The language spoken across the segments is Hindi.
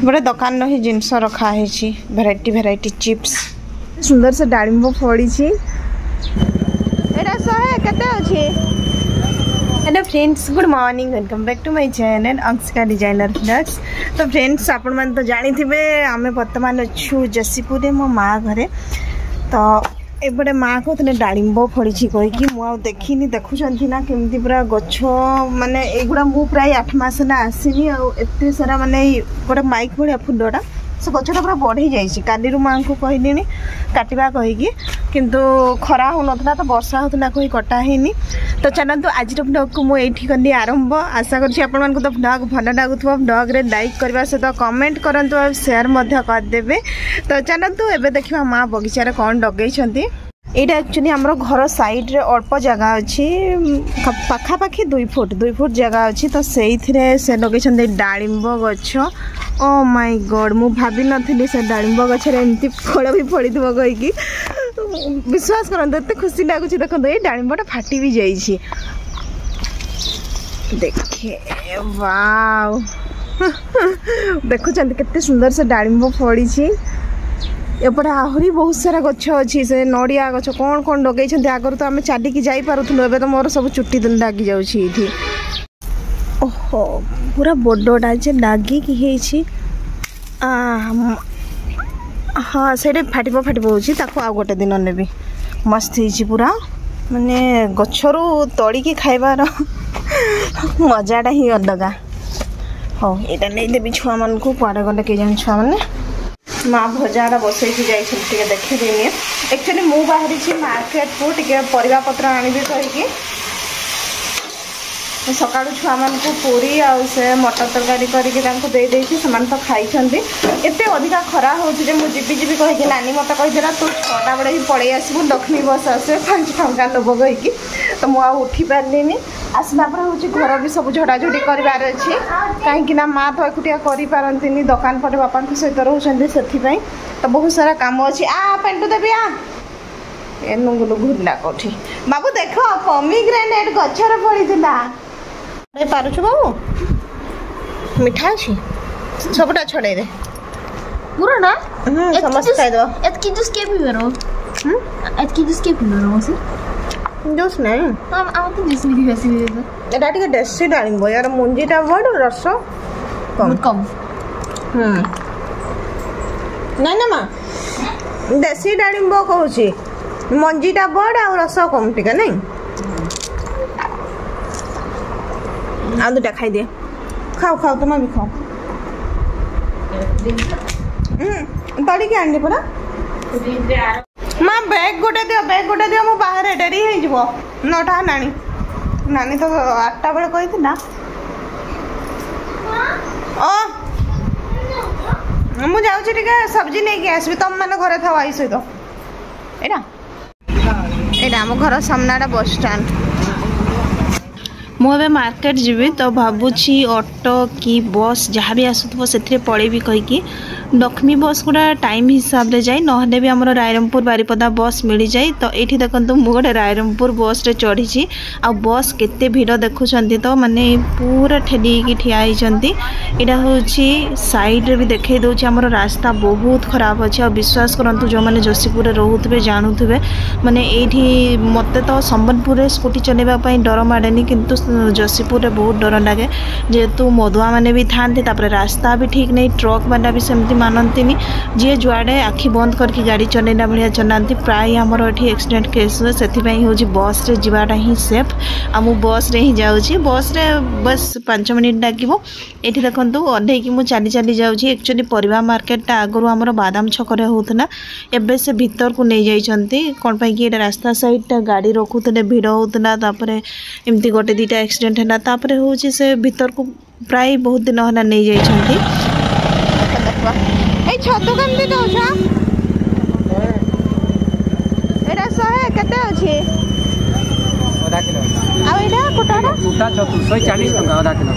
बड़े दुकान ही जिनस रखाई भेराइटी भेराइटी चिप्स सुंदर से डालिंब फड़ी hello friends good morning welcome back to my channel Anshika designer blogs. तो फ्रेंड्स आपण मैंने तो जानी थे आम बर्तमान अच्छु जसीपुर मो माँ घरे। तो एपटे माँ कहते डालिंब फड़ी कहीकि मुझे देखनी देखुं ना केमती पूरा गछ माने एगुड़ा मु प्राय 8 मास ना आसनी आते सारा माने गोटे माइक भाया फुलटा से गछटा पूरा बढ़ी जाइए। काली माँ को कहली काटा कहीकि किंतु खरा हो ना तो वर्षा होता कही कटा है। तो चलते आज ब्लॉग को मुझे कली आरंभ। आशा करूँ तो ब्लॉग भल लगुव ब्लॉग रे लाइक करने सहित कमेंट करूँ और सेयार करदे। तो चलतु एवं देखा माँ बगीचार कौन लगे यहाँ एक्चुअली आमर घर साइड रे अल्प जगह अच्छी पाखापाखि 2 फुट जगह अच्छी। तो से लगे डालिंब गछ। ओ माय गॉड मु भाभी नथली से डालिंब गछ एमती फल भी फड़ी थो कहीकि विश्वास करते एत खुशी लगुच। देखो ये डालिंबटा फाटी भी जाइए देखे वाव देखुं केते सुंदर से डालिंब फड़ी। एपटे आहरी बहुत सारा गछ अच्छी से नड़िया गछ कौन कौन लगे आगुरी तो आम चलिकी जापरूँ एवं तो मोर सब चुट्टी लगी जाऊँगी। ओहो पूरा बड़टा जे लगिकी हाँ से फाटब हो आ गोटे दिन नेबी मस्त हो पूरा माने गछरू तोड़िकी खाइबार मजाटा ही अलगा। हाँ यहाँ नहीं देवी छुआ मान को कुआड़े गले के जान छुआ मैंने माँ भजाटा बसैकी जाइए देखदेनि। एक्चुअली मु बाहरी मार्केट को टे परिवा पत्र आनिबी कहीकि सका छुआ मान को पूरी आ से मटर तरकारी करके तो खाई एत अधिका खरा हो जी कहीकि नानी मत कहीदेला तू 6टा बड़े ही पड़े आसबू लक्ष्मी बस आसे 5 टंका नब कहीकि। तो मुझे उठी पारे आसला पर हूँ घर भी सब झड़ाझुड़ी करार अच्छे कहीं माँ तो एकुटिया करती दुकान पटे बापा सहित रोचे से तो बहुत सारा कम अच्छी आ पेंटू देवी आ ए नुंगुलु घूरला कौटी बाबू देख पमिग्रेनेट गछर पड़ी पारुछु बाबू मिठा अच्छी सबटा छड़े दे पूरा ना समस्त खाई दो एतकी जूस के पीबरो एतकी जूस के पीबरो से जूस नहीं हम आते जूस भी वैसे भी दे एटा टिके देसी डालिंब यार मुंजीटा बड़ रस कम नहीं ना माँ देसी डालिंब कहूँ मंजीटा बड़ आ रस कम टिके नहीं आ 2टा खाई दे खाओ खाओ तुम भी खाओ तड़ी के आनी पड़ा माँ बैग गोटे दियो मो बाहर डेरी हो 9टा नानी नानी तो 8टा बेले कही ना मु जाऊँ सब्जी नहीं कि आसबि तुम मैंने घरे था आई सहित यहाँ आम घर सामना बस स्टैंड मुझे मार्केट जीवी तो भावुची ऑटो की बस जहाँ भी आसुव से पड़ेबी कहीकि लक्ष्मी बस गुड़ा टाइम हिसाब रे जाए नहले भी आमर रायरमपुर बारिपदा बस मिल जाए। तो ये देखो मुझे गोटे रायरमपुर बस रे चढ़ी आ बस केते भीड़ देखुं तो माने पूरा ठेली ठिया होती। यहाँ हूँ साइड रे भी देखे दूसरी आमर रास्ता बहुत खराब अच्छे और विश्वास करूँ जो मैंने जसीपुर रोथे जानूे माने ये मत तो संबलपुर स्कूटी चलवाई डर माड़ेनि किंतु जसीपुर रे बहुत डर लगे जेहेतु मधुआ मैंने भी था रास्ता भी ठीक नहीं ट्रक वाला भी सेमती मानती जी जुआड़े आखि बंद करके गाड़ी चलैला भाया चलाती प्राय आमर ये एक्सीडेंट केस हुए से बस रे जीवाटा ही सेफ आ मु बस रे ही जाऊँगी बस रे बस 5 मिनिट लगे ये देखो ओह्लैकी मुझे चली चली जाऊँगी। एक्चुअली परिवा मार्केटा आगुरी आमर बादाम छकरे होता एवं से भीतर को नहीं जाइए कौन पाई रास्ता साइडटा गाड़ी रखुते भिड़ होता एमती गोटे 2टा एक्सीडेंट है हूँ से भीतर को प्राय बहुत दिन है नहीं जाइए। छतु कमी दौछ एटा 100 केते अछि आधा किलो आ एटा कोटाटा कोटा छतु 140 टका आधा किलो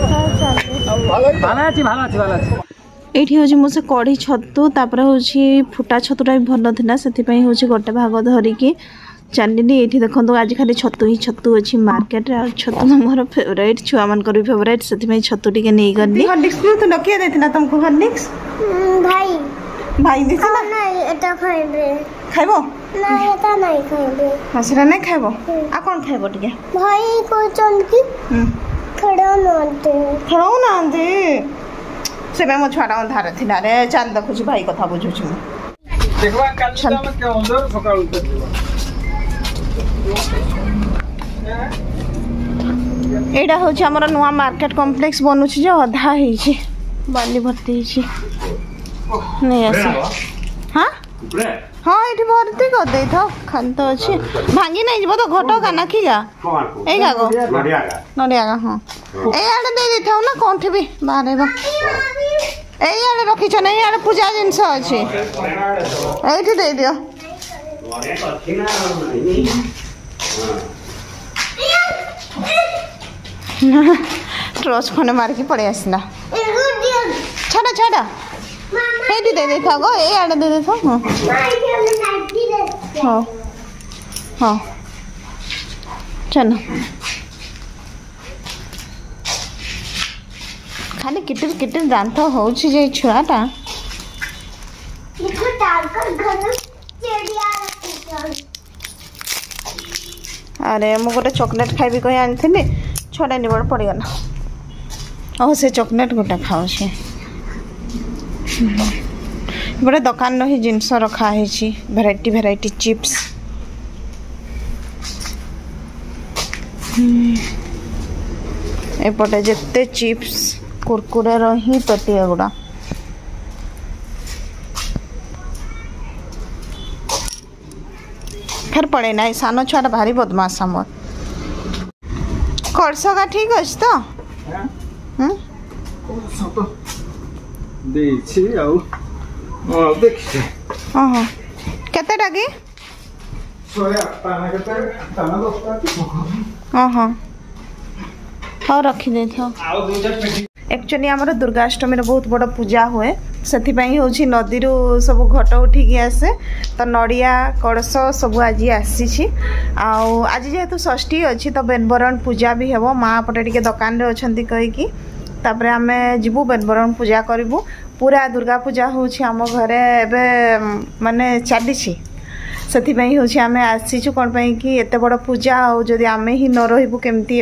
140 भाला अछि एठी होछि मोसे कढ़ी छतु तापर होछि फुटा छतुटा भी भल थिला सेति पई होछि गोटे भाग धरिकी ଚାଲିଲି ଏଇଠି ଦେଖନ୍ତୁ ଆଜି ଖାଲି ଛତୁ ହିଁ ଛତୁ ଅଛି ମାର୍କେଟରେ ଆଉ ଛତୁ ତ ମୋର ଫେଭରାଇଟ୍ ଛୁଆମାନଙ୍କର ବି ଫେଭରାଇଟ୍ ସେଥିପାଇଁ ଛତୁ ଟିକେ ନେଇଗଲି ହର୍ଲିକ୍ସ ପିଉଥିଲ କିଏ ଦେଇଥିଲା ତମକୁ ହର୍ଲିକ୍ସ ଭାଇ ଭାଇ ଦେଇଥିଲା ନାଇଁ ଏଟା ଖାଇବେ ଖାଇବ ନାଇଁ ଏଟା ନାଇଁ ଖାଇବେ ହଁ ସେଟା ନାଇଁ ଖାଇବ ଆଉ କ'ଣ ଖାଇବ ଟିକେ ଭାଇ କହୁଛନ୍ତି ଖେଳଉନାହାନ୍ତି ସେବେ ମୋ ଛୁଆଟା ଅନ୍ଧାର ଥିଲା ରେ ଚାଲ ଦେଖୁଛି ଭାଇ କଥା ବୁଝୁଛି ମୁଁ ଏଇଟା ହେଉଛି ଆମର ନୂଆ ମାର୍କେଟ କମ୍ପ୍ଲେକ୍ସ ବନୁଛି ଯେ ଅଧା ହେଇଛି ବାଲି ଭର୍ତ୍ତି ହେଇଛି ନେଇ ଆସ ହଁ ହଁ ଏଇଠି ଭର୍ତ୍ତି କରିଦେଇଥାଉ ଖାଲି ତ ଅଛି ଭାଙ୍ଗି ନେଇଯିବ ତ ଘଟ କାନା କି ଗା ଏଇ ଗା ଗो ନଡ଼ିଆ ଗା ହଁ ଏଇଆଡ଼େ ଦେଇ ଦେଇଥାଉ ନା କୋଉଠି ବି ବାହାରିବ ଏଇଆଡ଼େ ରଖିଛ ନା ଏଇଆଡ଼େ ପୂଜା ଜିନିଷ ଅଛି ଏଇଠି ଦେଇଦିଅ ଟର୍ଚ୍ଚ ଖଣ୍ଡେ ମାରିକି ପଳେଇ ଆସିଲା ଛାଡ଼ ଛାଡ଼ ଏଇଠି ଦେଇ ଦେଇଥାଉ ଗो ଏଇଆଡ଼େ ଦେଇ ଦେଇଥାଉ ହଁ ହଁ ହଁ ଚାଲ ଖାଲି କିଟିର କିଟିର ଦାନ୍ତ ହେଉଛି ଯେ ଛୁଆଟା ଆରେ ମୁଁ ଗୋଟେ ଚକୋଲେଟ୍ ଖାଇବି କହି ଆଣିଥିଲି ଛୁଆଟା ନିବଡ଼ ପଡ଼ିଗଲା ଆଉ ସେ ଚକୋଲେଟ୍ ଗୋଟେ ଖାଉଛି ଗୋଟେ ଦୋକାନର ହିଁ ଜିନିଷ ରଖା ହେଇଛି ଭେରାଇଟି ଭେରାଇଟି ଚିପ୍ସ ଏପଟେ ଯେତେ ଚିପ୍ସ କୁରକୁରେର ହିଁ ପେଟି ଏଗୁଡ଼ା ଫେର ପଡ଼େ ନାହିଁ ସାନ ଛୁଆଟା ଭାରି ବଦମାସ ଆମର କଳସଗା ଠିକ୍ ଅଛି ତ କେତେଟା କି ହଁ ହଉ ରଖିଦେଇଥାଉ एक्चुअली आमर दुर्गाष्टमी बहुत बड़ पूजा हुए से हूँ नदी सब घट उठिकी आसे तो नड़िया कलश सब आज आसी आज जेहेतु षष्ठी अच्छी तो बेनबरण पूजा भी हे माँ पटे टे दुकान अच्छा कहीकि आम जीवु बेनबरण पूजा करूँ पूरा दुर्गा पूजा हूँ आम घरे एबे माने चली से हूँ आम आसीचु कौन कि एत बड़ पूजा आदि आम ही न रही केमती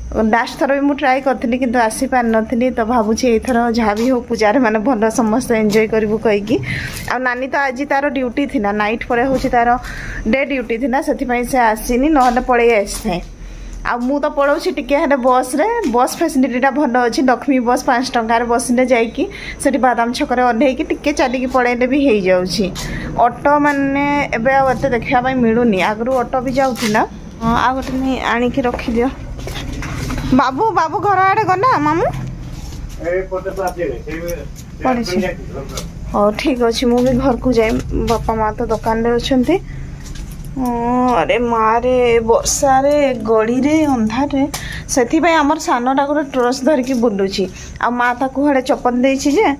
हम लास्ट थर भी मुझे ट्राए करी कि आसीपार नी तो भावुँ एथर जहाँ भी हो पूजा माने भल समस्त एंजॉय करूँ कहीकि आ नानी तो आज तार ड्यूटी थी नाइट पर हूँ तार डे ड्यूटी थी से आसनी ना पलि आसी आ मु तो पड़ोसी टिके बस रे बस फैसिलिटीटा भल अच्छी लक्ष्मी बस 5 टंकार बसने जाकि बादाम छकरे ओह्लैकी टिके चलिकी पलैले भी हो जाऊँगी ऑटो माने एबे आते देखापी मिलूनी आगु ऑटो भी जाऊला आ गोटे नहीं आणिकी रखिदियो बाबू बाबू घर आड़े गला मामू हाँ ठीक अच्छे मुझे घर को जाए बापा माँ तो दुकान रे अच्छा अरे माँ रे वर्षा रे गड़ी रे अंधार रे से आमर सानटा गोटे ट्रस धरिकी बुलूची आ माँ ताकू हड़े चप्पल देछि जे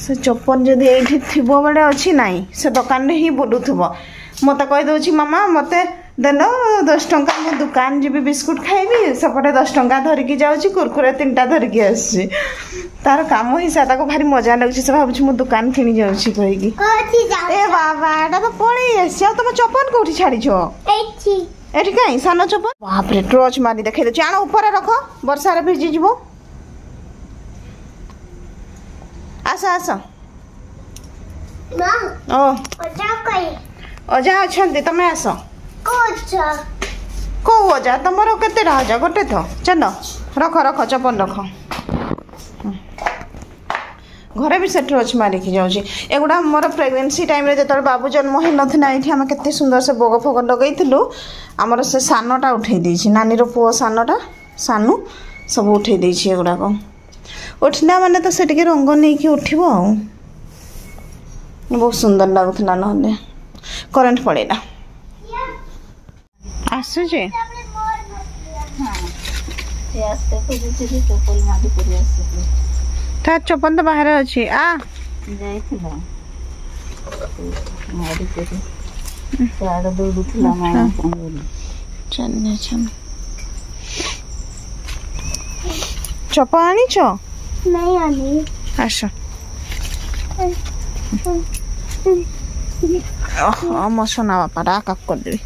से चप्पल जदि एठी थिबो बड़े अच्छी नाई से दुकान रे ही बुलुथबो मते कहि दउछि मामा मते देन 10 टंका मो दुकान जी बिस्कुट खाइबी सेपटे 10 टंका धरिकी जाऊँगी कुरकुरे 3टा धरिकी आसी तार काम ही सा भारी मजा लगुच से भावुँ मो दुकान किणी जाऊँगी कहीकि ए बाबा एटा तो पड़े आसी तुम चप्पल कौटी छाड़ एठी कहीं सान चप्पल बापरे टर्च मारी देखा दे आण ऊपर रख वर्षा भिजी जीव आस आस अजा अच्छा तुम आस कौ अजा तुम केते अजा गोटे तो चल रख रख चप्पल रख घरे भी से टर्च मारिकी जाऊँगी एगुड़ा मोर प्रेगनेंसी टाइम रे जो बाबू जन्म हो नाला ये आम के सुंदर से बोग फोग लगेलु आमर से सानटा उठे नानीर पुओ सानटा सानू सब उठे एगुड़ाक उठला माने तो से रंग नहीं कि उठब आ बहुत सुंदर लगुला ना करेन्ट पड़ेगा आसुचे तार चप्पल तो बाहर अच्छी आ ସିଆଡ଼େ ଦୌଡ଼ୁଥିଲା ମାଆ ସାଙ୍ଗରେ। ଚନ୍ନେ ଚନ୍ନେ ଚପ ଆଣିଛ? नहीं आनी। ଆସ ମୋ সোনা বাপা রাগ କରିଦେବି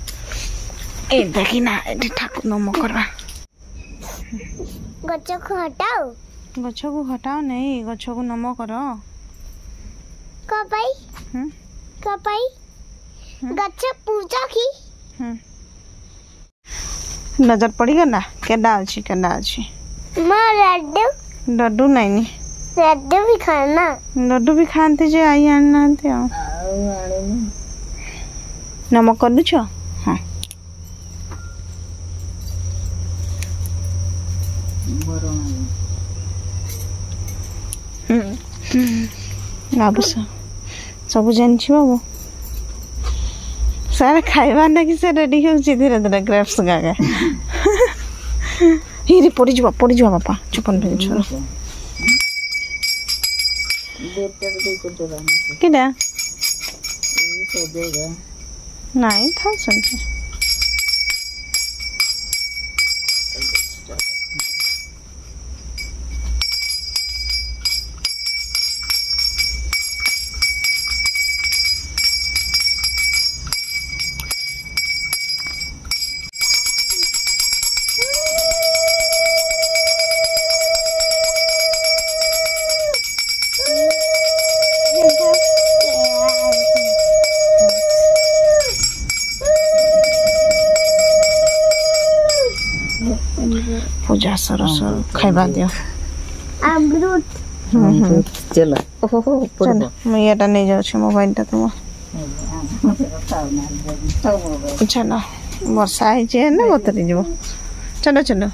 এই দেখি না এটি ঠাকুর নম করবা गच्छ को हटाओ। ଗଛକୁ ହଟାଅ ନେଇ ଗଛକୁ ନମ କର। कपाई हम्म। कपाई गच्छ पूजा की। नजर पड़ीगला केडा अच्छी माँ लड्डू लड्डू नहीं लड्डू भी खाना। लड्डू भी खाते जे आई आना नमक कर दुछ हाँ बाबू सब जानी बाबू सारे खाइबा ना कि से रेडी हो धीरे धीरे ग्रेप्स गागा हिरी पड़ी जा बापा चुपन पे छोड़ किडा नहीं था सुनते पूजा सर खाइबा दियो अमरूद चलो चलो मैं ये नहीं जाऊँ मोबाइल टा तुम चलो वर्षा है ना बतरी जीव चलो चलो।